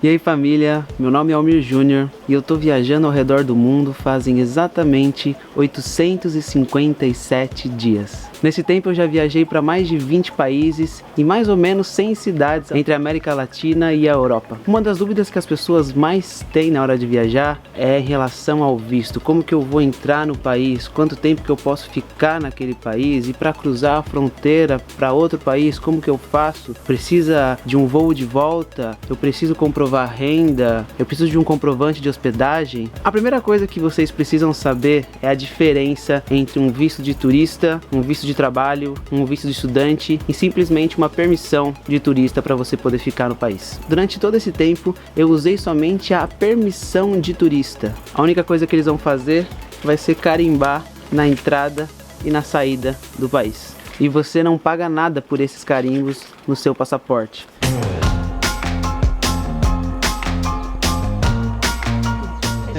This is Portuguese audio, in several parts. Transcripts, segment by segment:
E aí família, meu nome é Almir Júnior e eu tô viajando ao redor do mundo fazem exatamente 857 dias. Nesse tempo eu já viajei para mais de 20 países e mais ou menos 100 cidades entre a América Latina e a Europa. Uma das dúvidas que as pessoas mais têm na hora de viajar é em relação ao visto. Como que eu vou entrar no país? Quanto tempo que eu posso ficar naquele país? E para cruzar a fronteira para outro país, como que eu faço? Precisa de um voo de volta? Eu preciso comprovar renda? Eu preciso de um comprovante de hospedagem? A primeira coisa que vocês precisam saber é a diferença entre um visto de turista, um visto de trabalho, um visto de estudante e simplesmente uma permissão de turista para você poder ficar no país. Durante todo esse tempo eu usei somente a permissão de turista. A única coisa que eles vão fazer vai ser carimbar na entrada e na saída do país. E você não paga nada por esses carimbos no seu passaporte.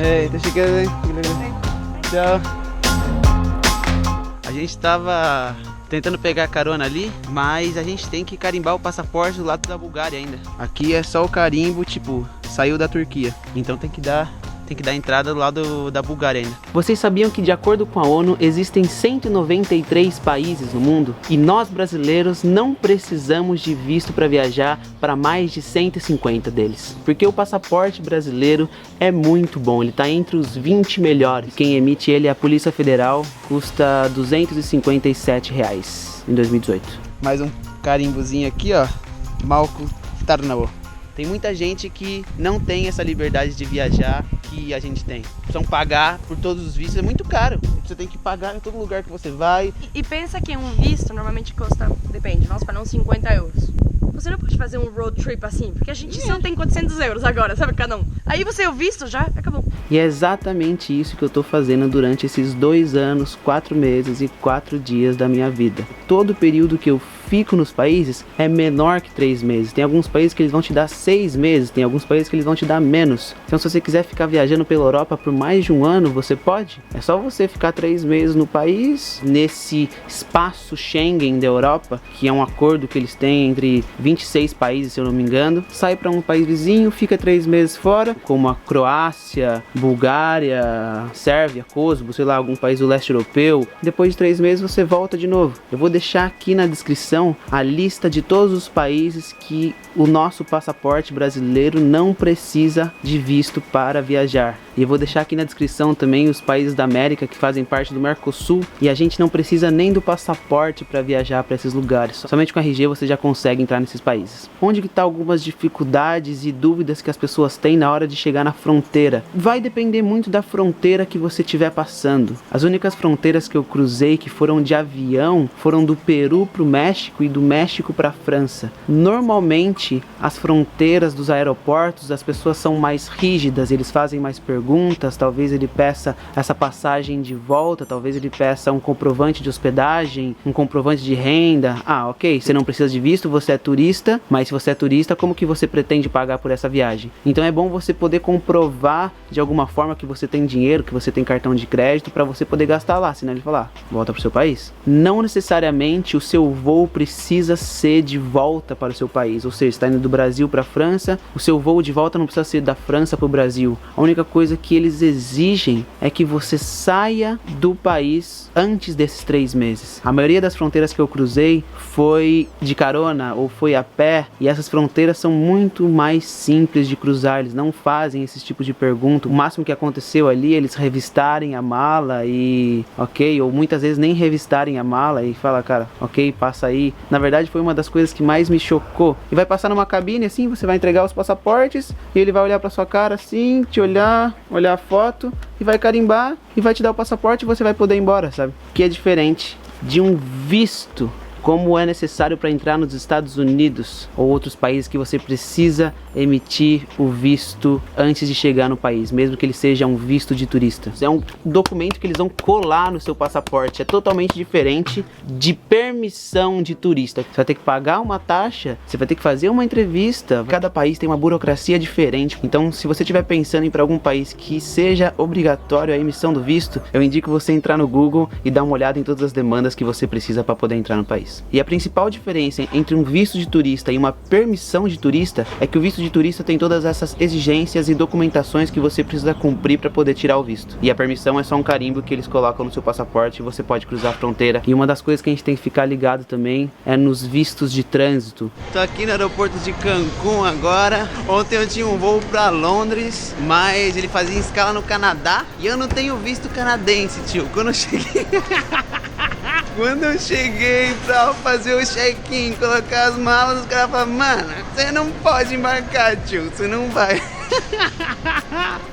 Ei, tá chegando, hein? Tchau. A gente tava tentando pegar carona ali, mas a gente tem que carimbar o passaporte do lado da Bulgária ainda. Aqui é só o carimbo, tipo, saiu da Turquia. Então tem que dar entrada do lado da Bulgária ainda. Vocês sabiam que, de acordo com a ONU, existem 193 países no mundo? E nós brasileiros não precisamos de visto para viajar para mais de 150 deles. Porque o passaporte brasileiro é muito bom, ele está entre os 20 melhores. Quem emite ele é a Polícia Federal, custa R$ 257 em 2018. Mais um carimbozinho aqui, ó, Malco Tarnau. Tem muita gente que não tem essa liberdade de viajar que a gente tem. Precisam pagar por todos os vistos, é muito caro. Você tem que pagar em todo lugar que você vai. E pensa que um visto normalmente custa, depende, vamos falar uns 50 euros. Você não pode fazer um road trip assim, porque a gente só tem 400 euros agora, sabe, cada um. Aí você o visto, já acabou. E é exatamente isso que eu tô fazendo durante esses 2 anos, 4 meses e 4 dias da minha vida. Todo o período que eu fico nos países é menor que 3 meses. Tem alguns países que eles vão te dar 6 meses, tem alguns países que eles vão te dar menos. Então se você quiser ficar viajando pela Europa por mais de 1 ano, você pode. É só você ficar 3 meses no país, nesse espaço Schengen da Europa, que é um acordo que eles têm entre 26 países, se eu não me engano. Sai para um país vizinho, fica 3 meses fora, como a Croácia, Bulgária, Sérvia, Kosovo, sei lá, algum país do leste europeu. Depois de 3 meses você volta de novo. Eu vou deixar aqui na descrição a lista de todos os países que o nosso passaporte brasileiro não precisa de visto para viajar. E eu vou deixar aqui na descrição também os países da América que fazem parte do Mercosul e a gente não precisa nem do passaporte para viajar para esses lugares. Somente com a RG você já consegue entrar nesses países. Onde que tá algumas dificuldades e dúvidas que as pessoas têm na hora de chegar na fronteira? Vai depender muito da fronteira que você estiver passando. As únicas fronteiras que eu cruzei que foram de avião foram do Peru para o México e do México para a França. Normalmente as fronteiras dos aeroportos as pessoas são mais rígidas, eles fazem mais perguntas, talvez ele peça essa passagem de volta, talvez ele peça um comprovante de hospedagem, um comprovante de renda. Ah, ok, você não precisa de visto, você é turista, mas se você é turista, como que você pretende pagar por essa viagem? Então é bom você poder comprovar de alguma forma que você tem dinheiro, que você tem cartão de crédito para você poder gastar lá, senão ele falar, volta para o seu país. Não necessariamente o seu voo precisa ser de volta para o seu país, ou seja, está indo do Brasil para a França, o seu voo de volta não precisa ser da França para o Brasil. A única coisa que eles exigem é que você saia do país antes desses 3 meses. A maioria das fronteiras que eu cruzei foi de carona ou foi a pé, e essas fronteiras são muito mais simples de cruzar, eles não fazem esse tipo de pergunta. O máximo que aconteceu ali, eles revistarem a mala e ok, ou muitas vezes nem revistarem a mala e fala, cara, ok, passa aí. Na verdade foi uma das coisas que mais me chocou. E vai passar numa cabine assim, você vai entregar os passaportes e ele vai olhar pra sua cara assim, te olhar a foto e vai carimbar e vai te dar o passaporte e você vai poder ir embora, sabe? Que é diferente de um visto, como é necessário para entrar nos Estados Unidos ou outros países que você precisa emitir o visto antes de chegar no país, mesmo que ele seja um visto de turista. É um documento que eles vão colar no seu passaporte, é totalmente diferente de permissão de turista. Você vai ter que pagar uma taxa, você vai ter que fazer uma entrevista, cada país tem uma burocracia diferente. Então, se você estiver pensando em ir para algum país que seja obrigatório a emissão do visto, eu indico você entrar no Google e dar uma olhada em todas as demandas que você precisa para poder entrar no país. E a principal diferença entre um visto de turista e uma permissão de turista é que o visto visto de turista tem todas essas exigências e documentações que você precisa cumprir para poder tirar o visto. E a permissão é só um carimbo que eles colocam no seu passaporte e você pode cruzar a fronteira. E uma das coisas que a gente tem que ficar ligado também é nos vistos de trânsito. Tô aqui no aeroporto de Cancún agora. Ontem eu tinha um voo para Londres, mas ele fazia escala no Canadá e eu não tenho visto canadense, tio. Quando eu cheguei pra fazer o check-in, colocar as malas, os caras falaram, mano, você não pode embarcar, tio, você não vai.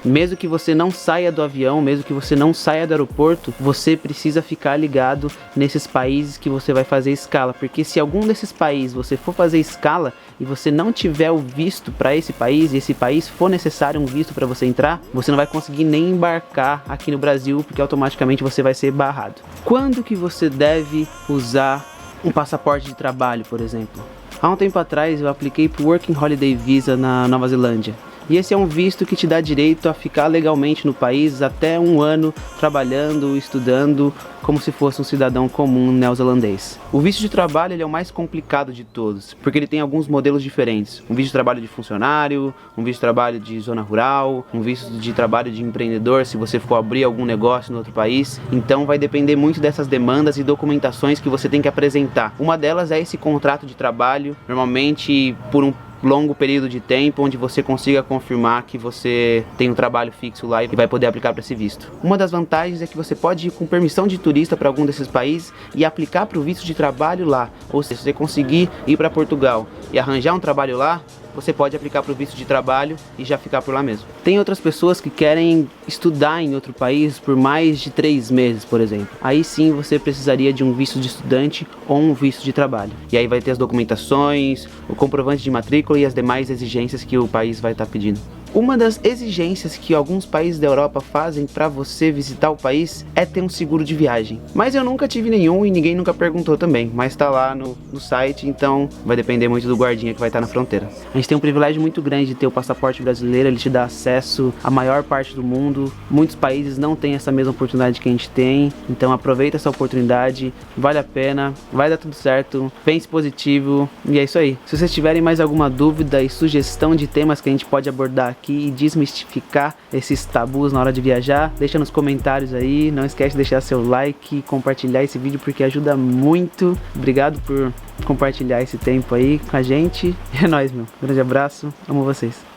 Mesmo que você não saia do avião, mesmo que você não saia do aeroporto, você precisa ficar ligado nesses países que você vai fazer escala, porque se algum desses países você for fazer escala e você não tiver o visto para esse país, e esse país for necessário um visto para você entrar, você não vai conseguir nem embarcar aqui no Brasil, porque automaticamente você vai ser barrado. Quando que você deve usar um passaporte de trabalho, por exemplo? Há um tempo atrás eu apliquei para o Working Holiday Visa na Nova Zelândia. E esse é um visto que te dá direito a ficar legalmente no país até 1 ano trabalhando, estudando, como se fosse um cidadão comum neozelandês. O visto de trabalho ele é o mais complicado de todos, porque ele tem alguns modelos diferentes. Um visto de trabalho de funcionário, um visto de trabalho de zona rural, um visto de trabalho de empreendedor, se você for abrir algum negócio no outro país. Então vai depender muito dessas demandas e documentações que você tem que apresentar. Uma delas é esse contrato de trabalho, normalmente por um longo período de tempo, onde você consiga confirmar que você tem um trabalho fixo lá e vai poder aplicar para esse visto. Uma das vantagens é que você pode ir com permissão de turista para algum desses países e aplicar para o visto de trabalho lá. Ou seja, se você conseguir ir para Portugal e arranjar um trabalho lá, você pode aplicar para o visto de trabalho e já ficar por lá mesmo. Tem outras pessoas que querem estudar em outro país por mais de 3 meses, por exemplo. Aí sim você precisaria de um visto de estudante ou um visto de trabalho. E aí vai ter as documentações, o comprovante de matrícula e as demais exigências que o país vai estar pedindo. Uma das exigências que alguns países da Europa fazem para você visitar o país é ter um seguro de viagem. Mas eu nunca tive nenhum e ninguém nunca perguntou também. Mas tá lá no site, então vai depender muito do guardinha que vai estar na fronteira. A gente tem um privilégio muito grande de ter o passaporte brasileiro, ele te dá acesso à maior parte do mundo. Muitos países não têm essa mesma oportunidade que a gente tem, então aproveita essa oportunidade, vale a pena, vai dar tudo certo, pense positivo e é isso aí. Se vocês tiverem mais alguma dúvida e sugestão de temas que a gente pode abordar aqui e desmistificar esses tabus na hora de viajar, deixa nos comentários aí, não esquece de deixar seu like e compartilhar esse vídeo porque ajuda muito. Obrigado por compartilhar esse tempo aí com a gente. É nóis, meu. Grande abraço, amo vocês.